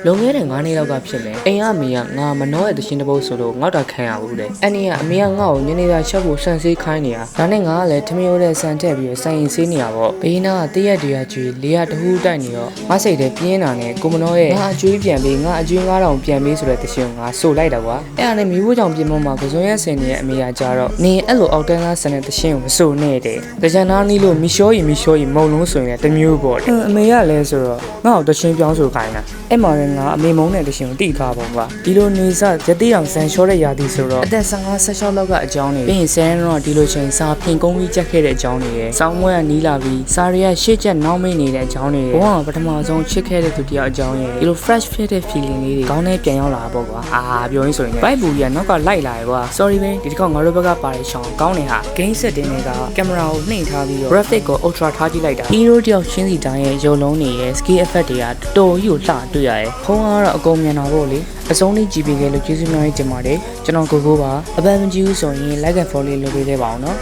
လုံခဲ့တဲ့9နှစ်လောက်ကဖြစ်မယ်အိမ်ကအမေကငါမနှောရဲ့တရှင်တပုတ်ဆိုလို့ငေါ့တာခံရဘူးတဲ့အဲ့နေ့ကအမေကငါ့ကိုညနေသားချက်ဖို့ဆန်ဆေးခိုင်းနေတာဒါနဲ့ငါကလည်းထမင်းရိုးတဲ့ဆန်ထည့်ပြီးဆိုင်ရင်ဆေးနေရပေါ့ဘေးနာကတရက်တရကျွေးလေးရတဟူးတိုက်နေတော့ငါစိတ်ထဲပြင်းတာနဲ့ကိုမနှောရဲ့ငါအကျွေးပြန်ပြီးငါအကျွေး9000ပြန်ပြီးဆိုတဲ့တရှင်ငါဆိုလိုက်တာကွာအဲ့ဒါနဲ့မိဖို့ကြောင့်ပြင်မမှာကစွန်ရက်ဆင်နေရဲ့အမေကကြတော့နင်အဲ့လိုအောက်တန်းသားဆန်တဲ့တရှင်ကိုမဆိုနဲ့တဲ့တကြံသားနီးလို့မီရှောကြီးမုံလုံးဆိုရင်လည်းတမျိုးပေါ့အမေကလည်းဆိုတော့ငါ့ကိုတရှင်ပြောင်းဆိုခိုင်းတာအဲ့မှာလည်းငါအမေမုန်းတဲ့တရှင်ကိုတိထားပါကွာဒီလိုနေစရတိအောင်ဆန်လျှောတဲ့ရာသီဆိုတော့အသက်15-16လောက်ကအကြောင်းတွေပြီးရင်ဆန်တော့ဒီလိုချိန်စာဖင်ကုန်းပြီးကြက်ခဲ့တဲ့အကြောင်းတွေရယ်စောင်းမွဲကနီးလာပြီးစာရီကရှေ့ချက်နောက်မိတ်နေတဲ့အကြောင်းတွေရယ်ဘဝမှာပထမဆုံးချစ်ခဲ့တဲ့သူတယောက်အကြောင်းရယ်ဒီလို fresh ဖြစ်တဲ့ feeling လေးတွေကောင်းနေပြန်ရောက်လာပေါ့ကွာပြောရင်းဆိုရင်ဘိုက်ဘူးကြီးကနောက်ကလိုက်လာရယ်ကွာ sorry ပဲဒီတစ်ခေါက်ငါတို့ဘက်ကပါတဲ့ရှောင်းကောင်းနေဟာ game setting တွေကကင်မရာကိုနှိမ်ထားပြီးတော့ graphic ကို ultra ထားကြည့်လိုက်တာ hero တယောက်ချင်းစီတိုင်းရဲ့ရုပ်လုံးတွေရဲ့ skill effect တွေကတော်ကြီးကိုလှတွေ့ရယ်ဖုန်းကတော့အကုန်မြန်တာပေါ့လေအစုံလေးကြည့်ပေးခဲ့လို့ကျေးဇူးများကြီးတင်ပါတယ်ကျွန်တော်ကိုကိုပါအပန်းမကြည့်ဘူးဆိုရင် like and follow လေးလုပ်ပေးခဲ့ပါအောင်နော်